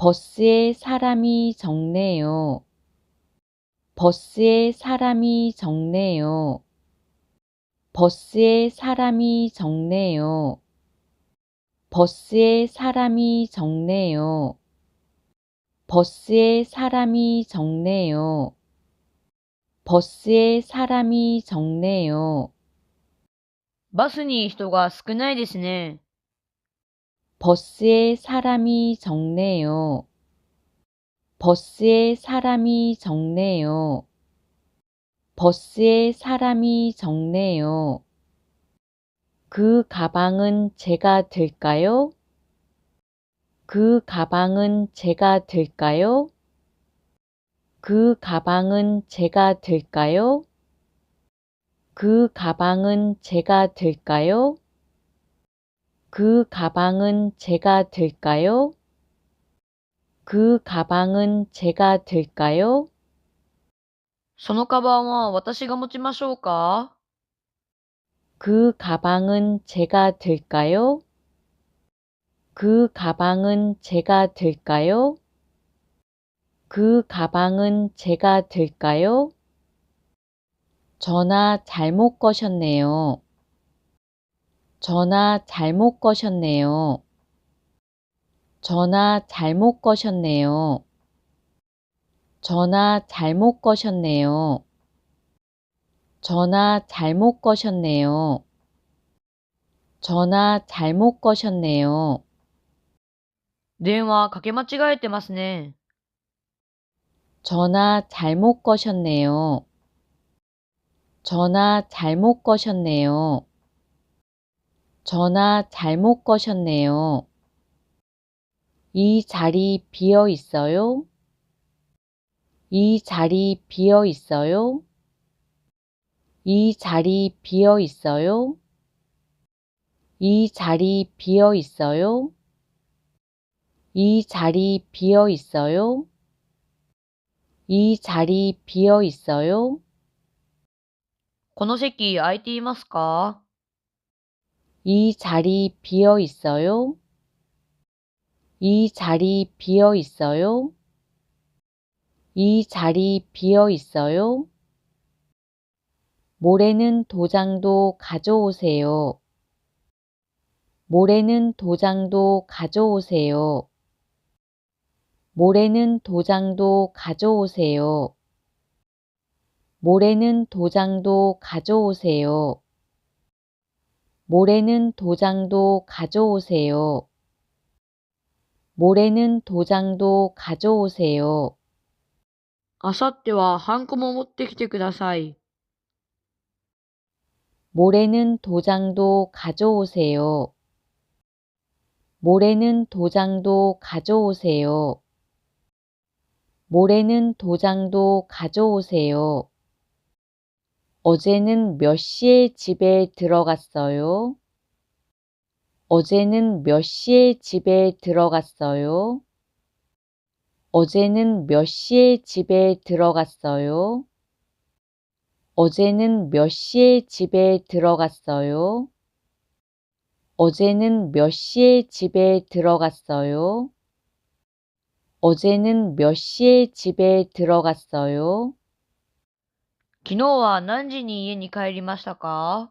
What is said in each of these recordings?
버스에 사람이 적네요. 버스에 사람이 적네요. 버스에 사람이 적네요. 버스에 사람이 적네요. 버스에 사람이 적네요. 버스에 사람이 적네요. バスに人が少ないですね。 버스에 사람이 적네요. 버스에 사람이 적네요. 버스에 사람이 적네요. 그 가방은 제가 들까요? 그 가방은 제가 들까요? 그 가방은 제가 들까요? 그 가방은 제가 들까요? 그 가방은 제가 들까요? 그 가방은 제가 들까요? そのカバンは私が持ちましょうか？ 그 가방은 제가 들까요? 그 가방은 제가 들까요? 그 가방은 제가 들까요? 전화 잘못 거셨네요. 전화 잘못 거셨네요. 전화 잘못 거셨네요. 전화 잘못 거셨네요. 전화 잘못 거셨네요. 전화 잘못 거셨네요. 電話かけ間違えてますね。 전화 잘못 거셨네요. 전화 잘못 거셨네요. 전화 잘못 거셨네요. 이 자리 비어 있어요? 이 자리 비어 있어요? 이 자리 비어 있어요? 이 자리 비어 있어요? 이 자리 비어 있어요? 이 자리 비어 있어요? この席空いていますか？ 이 자리 비어 있어요? 이 자리 비어 있어요? 이 자리 비어 있어요? 모레는 도장도 가져오세요. 모레는 도장도 가져오세요. 모레는 도장도 가져오세요. 모레는 도장도 가져오세요. 모레는 도장도 가져오세요. 모레는 도장도 가져오세요. あさってはハンコも持ってきてください。 모레는 도장도 가져오세요. 모레는 도장도 가져오세요. 모레는 도장도 가져오세요. 어제는 몇 시에 집에 들어갔어요? 어제는 몇 시에 집에 들어갔어요? 어제는 몇 시에 집에 들어갔어요? 어제는 몇 시에 집에 들어갔어요? 어제는 몇 시에 집에 들어갔어요? 어제는 몇 시에 집에 들어갔어요? 昨日は何時に家に帰りましたか？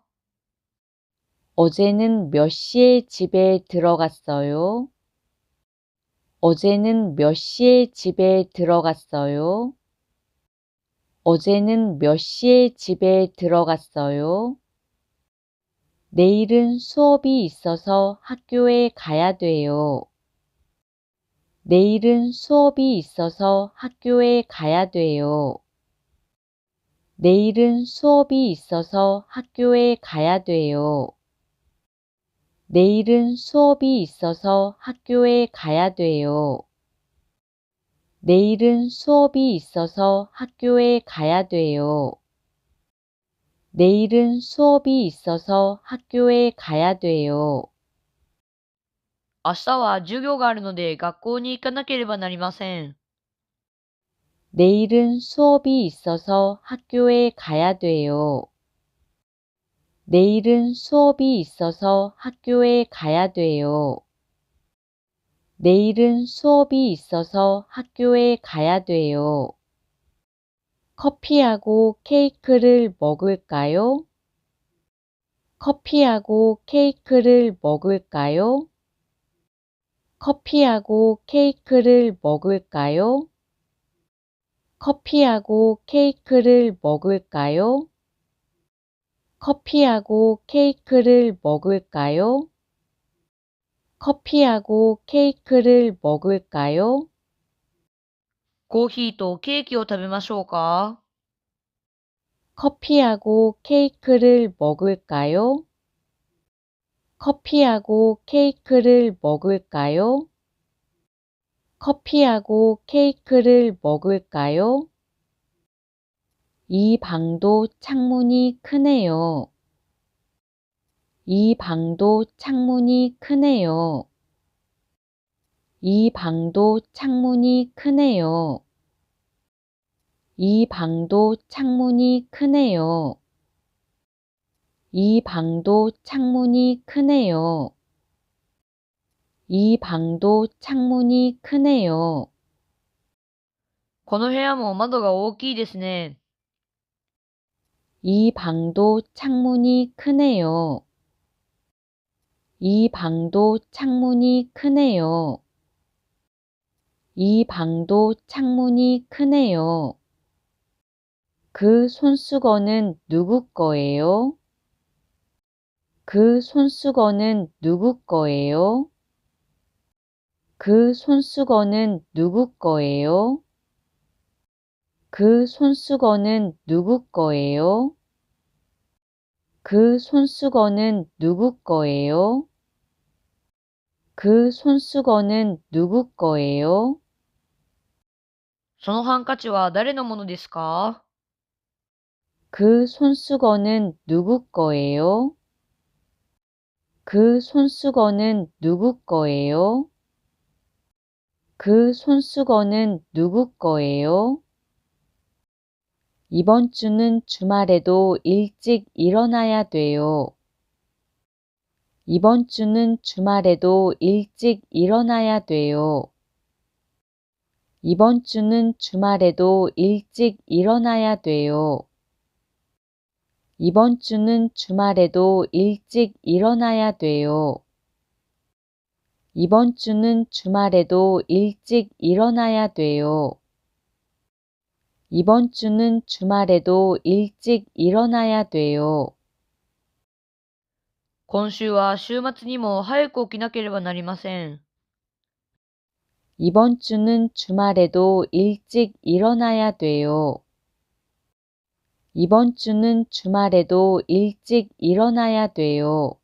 어제는 몇 시에 집에 들어갔어요? 어제는 몇 시에 집에 들어갔어요? 어제는 몇 시에 집에 들어갔어요? 내일은 수업이 있어서 학교에 가야 돼요. 내일은 수업이 있어서 학교에 가야 돼요. 내일은 수업이 있어서 학교에 가야 돼요. 내일은 수업이 있어서 학교에 가야 돼요. 내일은 수업이 있어서 학교에 가야 돼요. 내일은 수업이 있어서 학교에 가야 돼요. 明日は授業があるので学校に行かなければなりません。 내일은 수업이 있어서 학교에 가야 돼요. 내일은 수업이 있어서 학교에 가야 돼요. 내일은 수업이 있어서 학교에 가야 돼요. 커피하고 케이크를 먹을까요? 커피하고 케이크를 먹을까요? 커피하고 케이크를 먹을까요? 커피하고 케이크를 먹을까요? 커피하고 케이크를 먹을까요? 커피하고 케이크를 먹을까요? コーヒーとケーキを食べましょうか？ 커피하고 케이크를 먹을까요? 커피하고 케이크를 먹을까요? 커피하고 케이크를 먹을까요? 이 방도 창문이 크네요. 이 방도 창문이 크네요. 이 방도 창문이 크네요. 이 방도 창문이 크네요. 이 방도 창문이 크네요. 이 방도 창문이 크네요. この部屋も窓が大きいですね。 이 방도 창문이 크네요. 이 방도 창문이 크네요. 이 방도 창문이 크네요. 그 손수건은 누구 거예요? 그 손수건은 누구 거예요? 그 손수건은 누구 거예요? 그 손수건은 누구 거예요? 그 손수건은 누구 거예요? 그 손수건은 누구 거예요? そのハンカチは誰のものですか？ 그 손수건은 누구 거예요? 그 손수건은 누구 거예요? 그 손수건은 누구 거예요? 이번 주는 주말에도 일찍 일어나야 돼요. 이번 주는 주말에도 일찍 일어나야 돼요. 이번 주는 주말에도 일찍 일어나야 돼요. 이번 주는 주말에도 일찍 일어나야 돼요. 이번 주는 주말에도 일찍 일어나야 돼요. 이번 주는 주말에도 일찍 일어나야 돼요. 今週は週末にも早く起きなければなりません。 이번 주는 주말에도 일찍 일어나야 돼요. 이번 주는 주말에도 일찍 일어나야 돼요.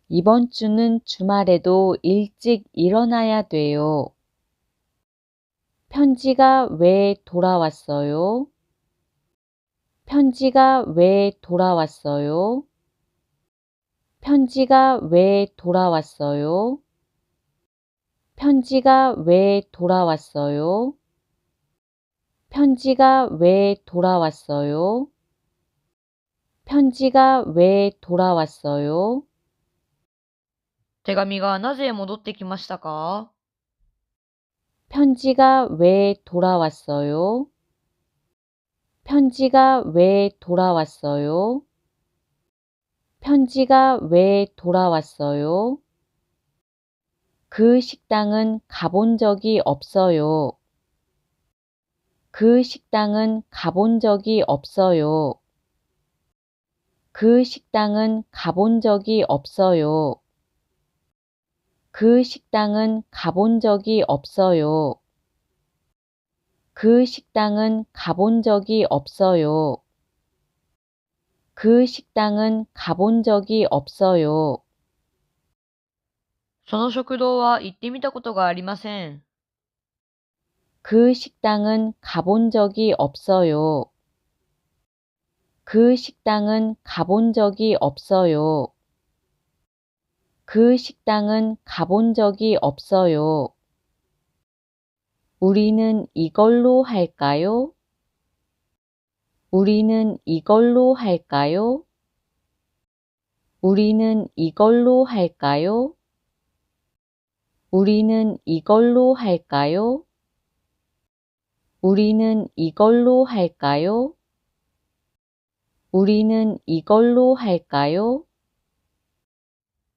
이번 주는 주말에도 일찍 일어나야 돼요. 편지가 왜 돌아왔어요? 편지가 왜 돌아왔어요? 편지가 왜 돌아왔어요? 편지가 왜 돌아왔어요? 편지가 왜 돌아왔어요? 편지가 왜 돌아왔어요? 手紙がなぜ戻ってきましたか？ 편지가 왜 돌아왔어요? 편지가 왜 돌아왔어요? 편지가 왜 돌아왔어요? 그 식당은 가본 적이 없어요. 그 식당은 가본 적이 없어요. 그 식당은 가본 적이 없어요. 그 식당은 가본 적이 없어요. 그 식당은 가본 적이 없어요. 그 식당은 가본 적이 없어요. その食堂は行ってみたことがありません。 그 식당은 가본 적이 없어요. 그 식당은 가본 적이 없어요. 그 식당은 가본 적이 없어요. 우리는 이걸로 할까요? 우리는 이걸로 할까요? 우리는 이걸로 할까요? 우리는 이걸로 할까요? 우리는 이걸로 할까요? 우리는 이걸로 할까요?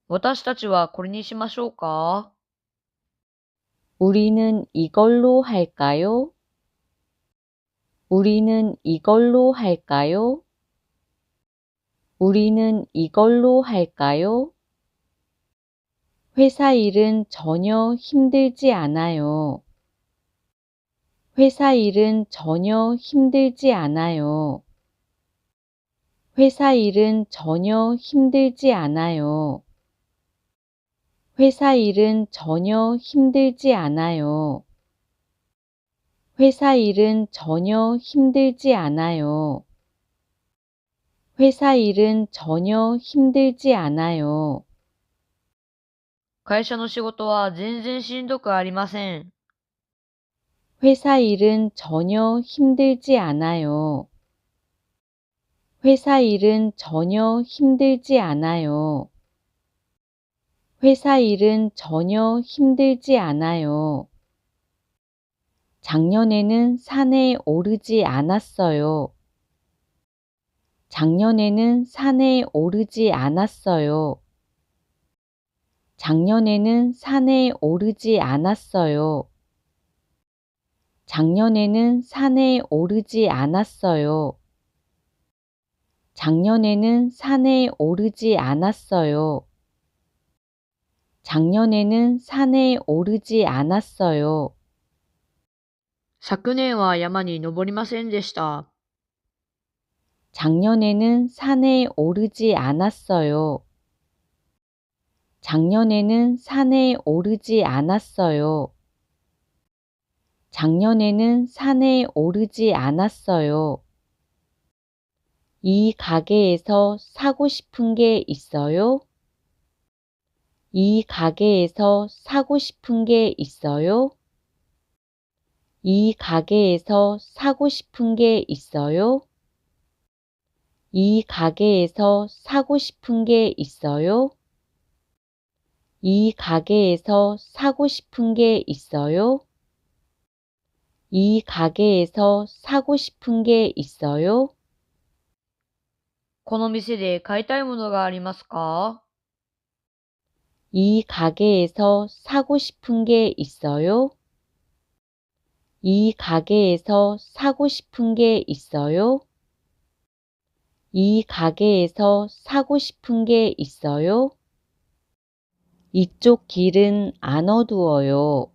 私たちはこれにしましょうか？ 우리는 이걸로 할까요? 우리는 이걸로 할까요? 우리는 이걸로 할까요? 회사 일은 전혀 힘들지 않아요. 회사 일은 전혀 힘들지 않아요. 회사 일은 전혀 힘들지 않아요. 회사 일은 전혀 힘들지 않아요. 회사 일은 전혀 힘들지 않아요. 회사 일은 전혀 힘들지 않아요. 会社の仕事は全然しんどくありません。 회사 일은 전혀 힘들지 않아요. 회사 일은 전혀 힘들지 않아요. 회사 일은 전혀 힘들지 않아요. 작년에는 산에 오르지 않았어요. 작년에는 산에 오르지 않았어요. 작년에는 산에 오르지 않았어요. 작년에는 산에 오르지 않았어요. 작년에는 산에 오르지 않았어요. 작년에는 산에 오르지 않았어요. 昨年は山に登りませんでした。 작년에는 산에 오르지 않았어요. 작년에는 산에 오르지 않았어요. 작년에는 산에 오르지 않았어요. 이 가게에서 사고 싶은 게 있어요? 이 가게에서 사고 싶은 게 있어요? 이 가게에서 사고 싶은 게 있어요? 이 가게에서 사고 싶은 게 있어요? 이 가게에서 사고 싶은 게 있어요? 이 가게에서 사고 싶은 게 있어요? この店で買いたいものがありますか？ 이 가게에서 사고 싶은 게 있어요? 이 가게에서 사고 싶은 게 있어요? 이 가게에서 사고 싶은 게 있어요? 이쪽 길은 안 어두워요.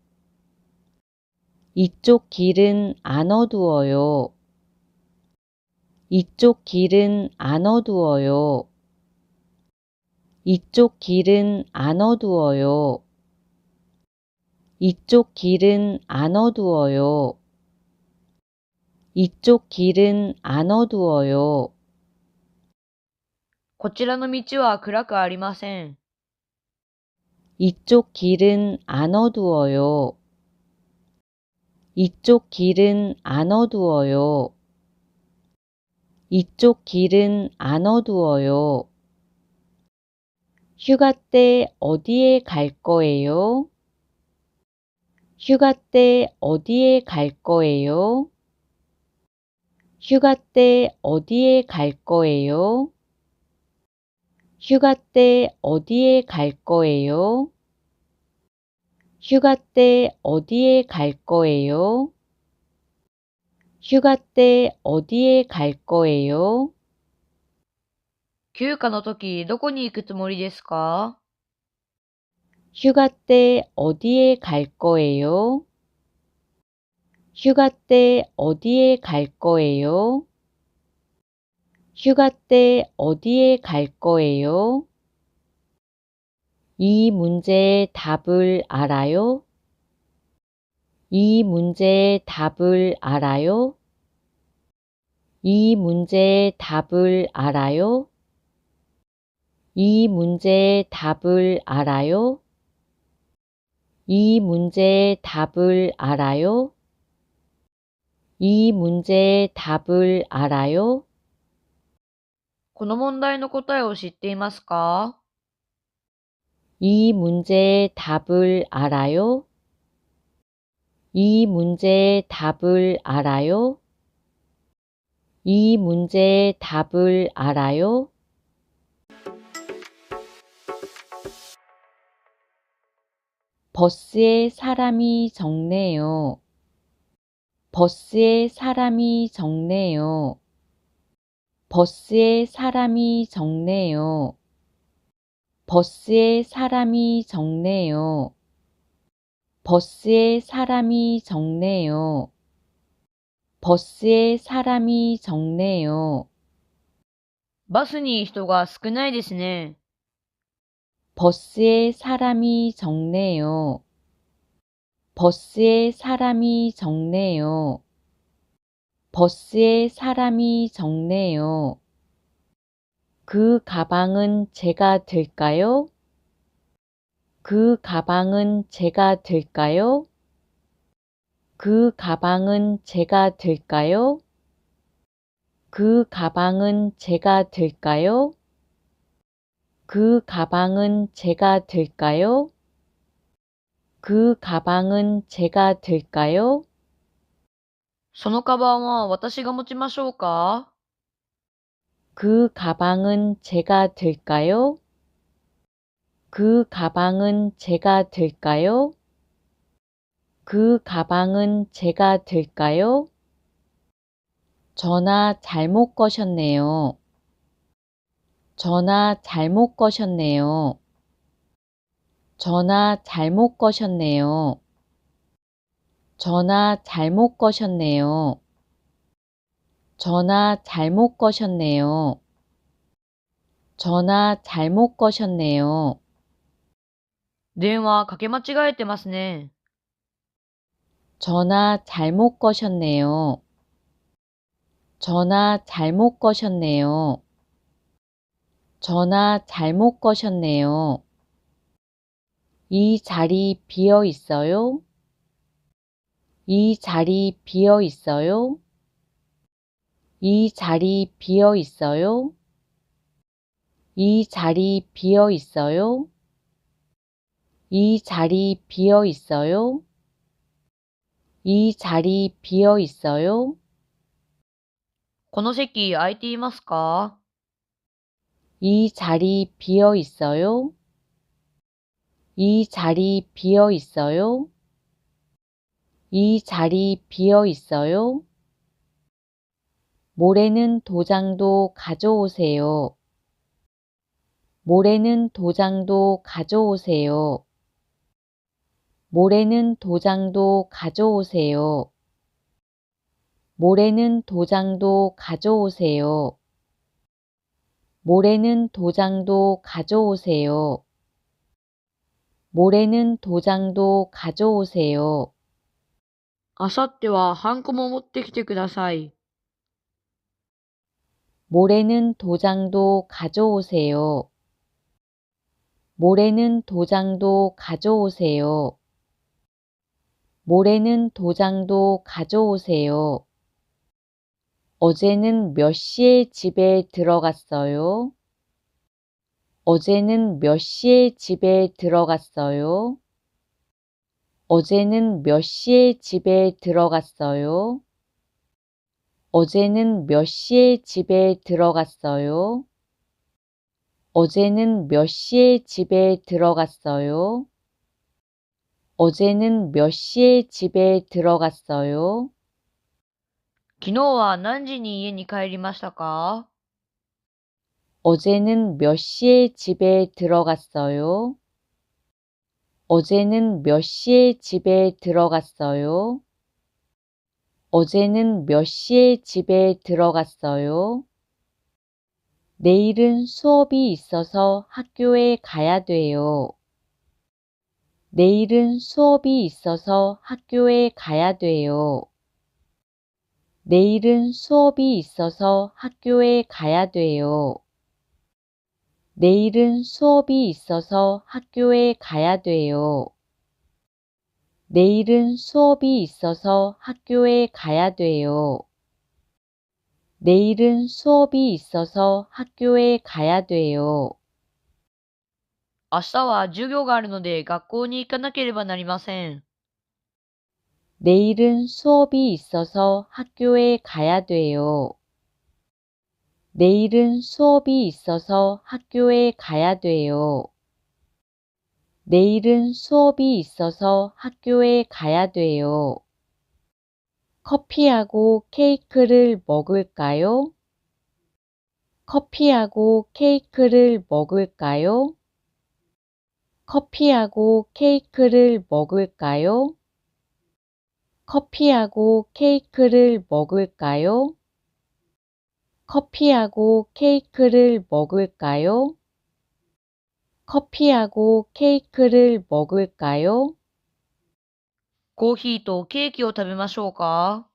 이쪽 길은 안 어두워요. 이쪽 길은 안 어두워요. 이쪽 길은 안 어두워요. 이쪽 길은 안 어두워요. 이쪽 길은 안 어두워요. こちらの道は暗くありません。 이쪽 길은 안 어두워요. 이쪽 길은 안 어두워요. 이쪽 길은 안 어두워요. 휴가 때 어디에 갈 거예요? 휴가 때 어디에 갈 거예요? 휴가 때 어디에 갈 거예요? 휴가 때 어디에 갈 거예요? 휴가 때 어디에 갈 거예요? 휴가 때 어디에 갈 거예요? 休暇の時、どこに行くつもりですか？ 휴가 때 어디에 갈 거예요? 휴가 때 어디에 갈 거예요? 휴가 때 어디에 갈 거예요? 이 문제의 답을 알아요? 이 문제의 답을 알아요? 이 문제의 답을 알아요? 이 문제의 답을 알아요? 이 문제의 답을 알아요? 이 문제의 답을 알아요? この問題の答えを知っていますか？ 이 문제의 답을 알아요? 이 문제의 답을 알아요? 이 문제의 답을 알아요? 버스에 사람이 적네요. 버스에 사람이 적네요. 버스에 사람이 적네요. 버스에 사람이 적네요. 버스에 사람이 적네요. 버스에 사람이 적네요. バスに人が少ないですね。 버스에 사람이 적네요. 버스에 사람이 적네요. 버스에 사람이 적네요. 그 가방은 제가 들까요? 그 가방은 제가 들까요? 그 가방은 제가 들까요? 그 가방은 제가 들까요? 그 가방은 제가 들까요? 그 가방은 제가 들까요? そのカバンは私が持ちましょうか？ 그 가방은 제가 들까요? 그 가방은 제가 들까요? 그 가방은 제가 들까요? 전화 잘못 거셨네요. 전화 잘못 거셨네요. 전화 잘못 거셨네요. 전화 잘못 거셨네요. 전화 잘못 거셨네요. 전화 잘못 거셨네요. 電話かけ間違えてますね。 전화 잘못 거셨네요. 전화 잘못 거셨네요. 전화 잘못 거셨네요. 이 자리 비어 있어요? 이 자리 비어 있어요? 이 자리 비어 있어요? 이 자리 비어 있어요? 이 자리 비어 있어요? 이 자리 비어 있어요? この席空いていますか？ 이 자리 비어 있어요? 이 자리 비어 있어요? 이 자리 비어 있어요? 모레는 도장도 가져오세요. 모레는 도장도 가져오세요. 모레는 도장도 가져오세요. 모레는 도장도 가져오세요. 모레는 도장도 가져오세요. 모레는 도장도 가져오세요. あさってはハンコも持ってきてください。 모레는 도장도 가져오세요. 모레는 도장도 가져오세요. 모레는 도장도 가져오세요. 어제는 몇 시에 집에 들어갔어요? 어제는 몇 시에 집에 들어갔어요? 어제는 몇 시에 집에 들어갔어요? 어제는 몇 시에 집에 들어갔어요? 어제는 몇 시에 집에 들어갔어요? 어제는 몇 시에 집에 들어갔어요? 昨日は何時に家に帰りましたか？ 어제는 몇 시에 집에 들어갔어요? 어제는 몇 시에 집에 들어갔어요? 어제는 몇 시에 집에 들어갔어요? 내일은 수업이 있어서 학교에 가야 돼요. 내일은 수업이 있어서 학교에 가야 돼요. 내일은 수업이 있어서 학교에 가야 돼요. 내일은 수업이 있어서 학교에 가야 돼요. 내일은 수업이 있어서 학교에 가야 돼요. 내일은 수업이 있어서 학교에 가야 돼요. 明日は授業があるので学校に行かなければなりません。 내일은 수업이 있어서 학교에 가야 돼요. 내일은 수업이 있어서 학교에 가야 돼요. 내일은 수업이 있어서 학교에 가야 돼요. 커피하고 케이크를 먹을까요? 커피하고 케이크를 먹을까요? 커피하고 케이크를 먹을까요? 커피하고 케이크를 먹을까요? 커피하고 케이크를 먹을까요? 커피하고 케이크를 먹을까요? コーヒーとケーキを食べましょうか？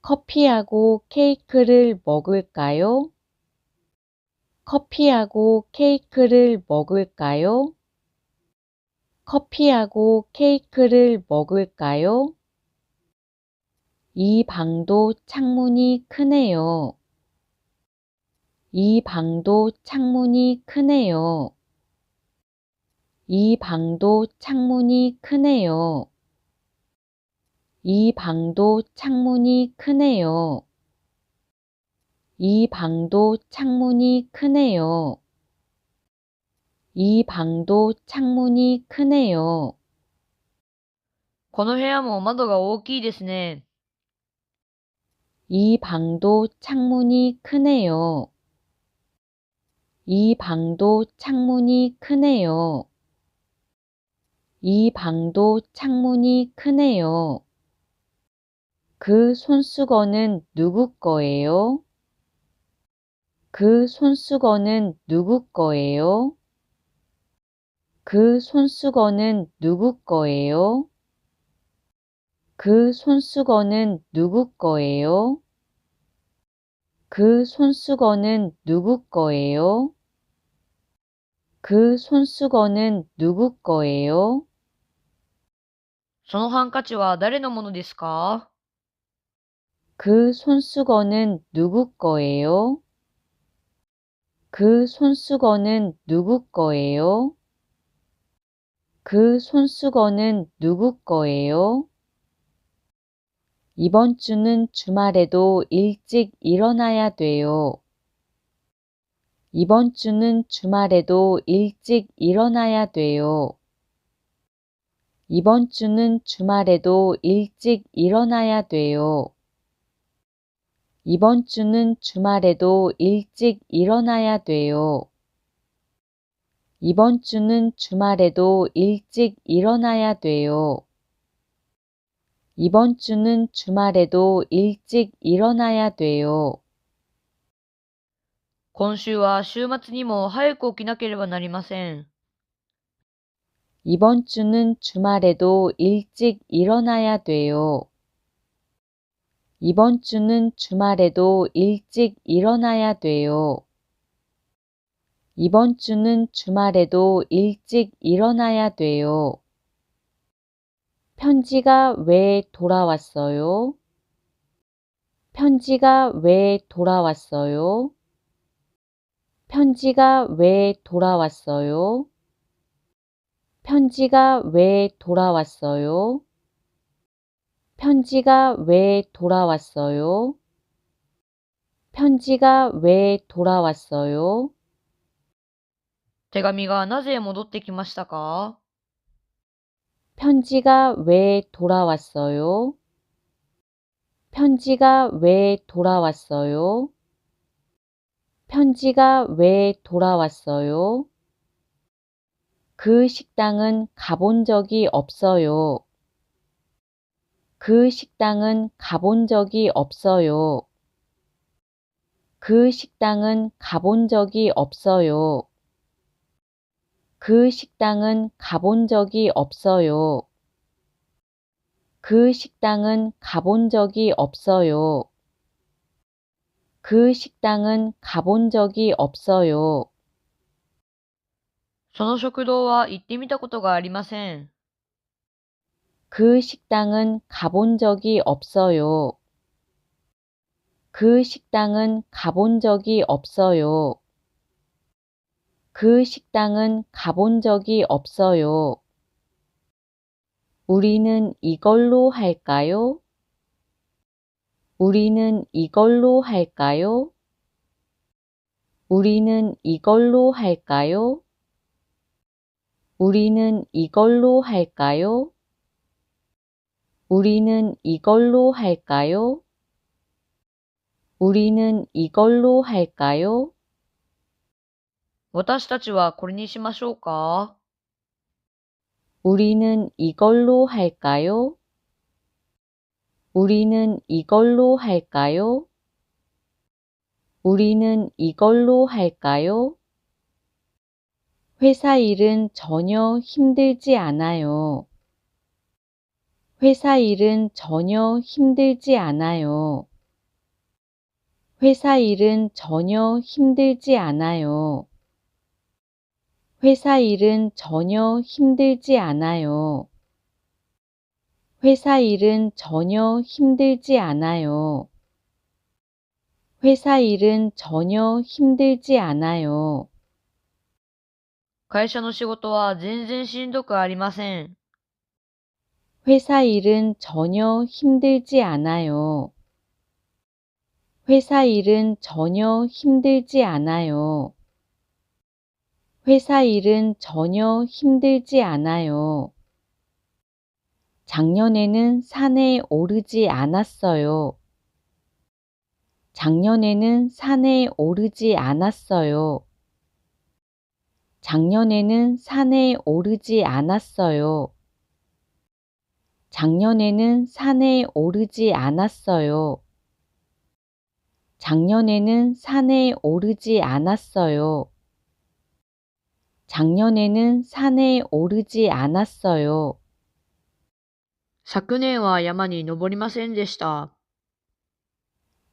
커피하고 케이크를 먹을까요? 커피하고 케이크를 먹을까요? 커피하고 케이크를 먹을까요? 이 방도 창문이 크네요. 이 방도 창문이 크네요. 이 방도 창문이 크네요. 이 방도 창문이 크네요. 이 방도 창문이 크네요. 이 방도 창문이 크네요. この部屋も窓が大きいですね。 이 방도 창문이 크네요. 이 방도 창문이 크네요. 이 방도 창문이 크네요. 그 손수건은 누구 거예요? 그 손수건은 누구 거예요? 그 손수건은 누구 거예요? 그 손수건은 누구 거예요? 그 손수건은 누구 거예요? 그 손수건은 누구 거예요? そのハンカチは誰のものですか？ 그 손수건은 누구 거예요? 그 손수건은 누구 거예요? 그 손수건은 누구 거예요? 이번 주는 주말에도 일찍 일어나야 돼요. 이번 주는 주말에도 일찍 일어나야 돼요. 이번 주는 주말에도 일찍 일어나야 돼요. 이번 주는 주말에도 일찍 일어나야 돼요. 이번 주는 주말에도 일찍 일어나야 돼요. 이번 주는 주말에도 일찍 일어나야 돼요. 今週は週末にも早く起きなければなりません。 이번 주는 주말에도 일찍 일어나야 돼요. 이번 주는 주말에도 일찍 일어나야 돼요. 이번 주는 주말에도 일찍 일어나야 돼요. 편지가 왜 돌아왔어요? 편지가 왜 돌아왔어요? 편지가 왜 돌아왔어요? 편지가 왜 돌아왔어요? 편지가 왜 돌아왔어요? 편지가 왜 돌아왔어요? 手紙がなぜ戻ってきましたか？ 편지가 왜 돌아왔어요? 편지가 왜 돌아왔어요? 편지가 왜 돌아왔어요? 그 식당은 가본 적이 없어요. 그 식당은 가본 적이 없어요. 그 식당은 가본 적이 없어요. 그 식당은 가본 적이 없어요. 그 식당은 가본 적이 없어요. 그 식당은 가본 적이 없어요. その食堂は行ってみたことがありません。 그 식당은 가본 적이 없어요. 그 식당은 가본 적이 없어요. 그 식당은 가본 적이 없어요. 우리는 이걸로 할까요? 우리는 이걸로 할까요? 우리는 이걸로 할까요? 우리는 이걸로 할까요? 우리는 이걸로 할까요? 우리는 이걸로 할까요? 私たちはこれにしましょうか？ 우리는 이걸로 할까요? 우리는 이걸로 할까요? 우리는 이걸로 할까요? 회사 일은 전혀 힘들지 않아요. 회사 일은 전혀 힘들지 않아요. 회사 일은 전혀 힘들지 않아요. 회사 일은 전혀 힘들지 않아요. 회사 일은 전혀 힘들지 않아요. 회사 일은 전혀 힘들지 않아요. 会社の仕事は全然しんどくありません。 회사 일은 전혀 힘들지 않아요. 회사 일은 전혀 힘들지 않아요. 회사 일은 전혀 힘들지 않아요. 작년에는 산에 오르지 않았어요. 작년에는 산에 오르지 않았어요. 작년에는 산에 오르지 않았어요. 작년에는 산에 오르지 않았어요. 작년에는 산에 오르지 않았어요. 작년에는 산에 오르지 않았어요. 昨年は山に登りませんでした。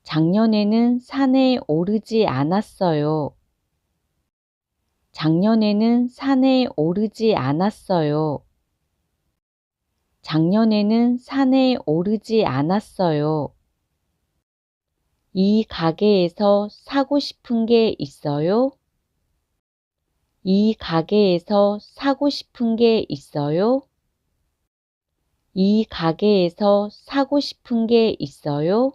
작년에는 산에 오르지 않았어요. 작년에는 산에 오르지 않았어요. 작년에는 산에 오르지 않았어요. 이 가게에서 사고 싶은 게 있어요? 이 가게에서 사고 싶은 게 있어요? 이 가게에서 사고 싶은 게 있어요?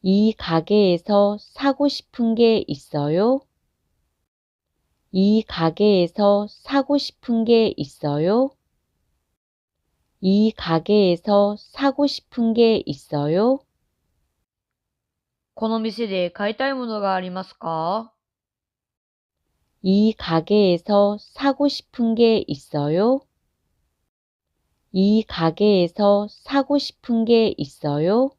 이 가게에서 사고 싶은 게 있어요? 이 가게에서 사고 싶은 게 있어요? 이 가게에서 사고 싶은 게 있어요? この店で買いたいものがありますか？ 이 가게에서 사고 싶은 게 있어요? 이 가게에서 사고 싶은 게 있어요?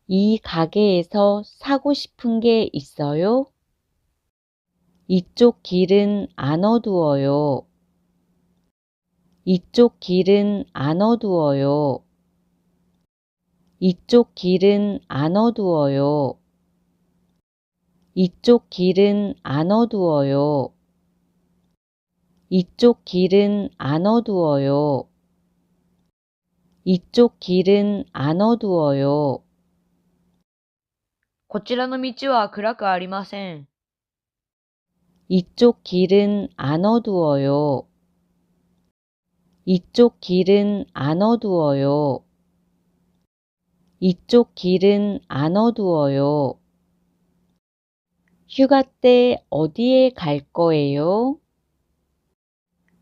이 가게에서 사고 싶은 게 있어요? 이쪽 길은 안 어두워요. 이쪽 길은 안 어두워요. 이쪽 길은 안 어두워요. 이쪽 길은 안 어두워요. 이쪽 길은 안 어두워요. 이쪽 길은 안 어두워요. こちらの道は暗くありません。 이쪽 길은 안 어두워요. 이쪽 길은 안 어두워요. 이쪽 길은 안 어두워요. 휴가 때 어디에 갈 거예요?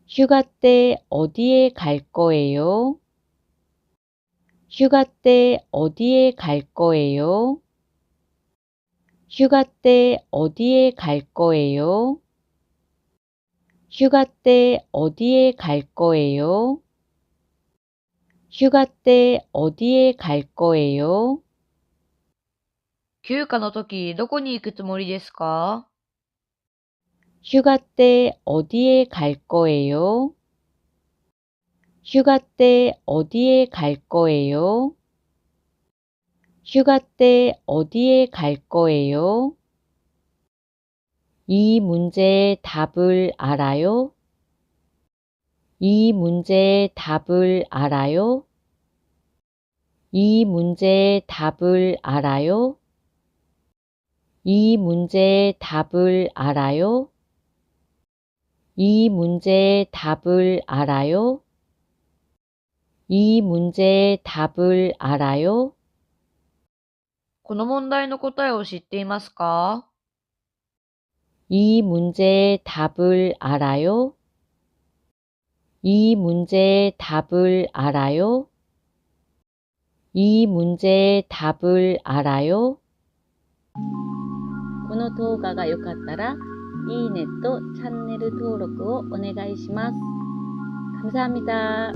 휴가 때 어디에 갈 거예요? 휴가 때 어디에 갈 거예요? 휴가 때 어디에 갈 거예요? 휴가 때 어디에 갈 거예요? 휴가 때 어디에 갈 거예요? 休暇の時、どこに行くつもりですか？ 휴가 때 어디에 갈 거예요? 휴가 때 어디에 갈 거예요? 휴가 때 어디에 갈 거예요? 이 문제의 답을 알아요? 이 문제의 답을 알아요? 이 문제의 답을 알아요? 이 문제의 답을 알아요? 이 문제의 답을 알아요? 이 문제의 답을 알아요? この問題の答えを知っていますか？ 이 문제의 답을 알아요? 이 문제의 답을 알아요? 이 문제의 답을 알아요? この動画が良かったら、いいねとチャンネル登録をお願いします。감사합니다.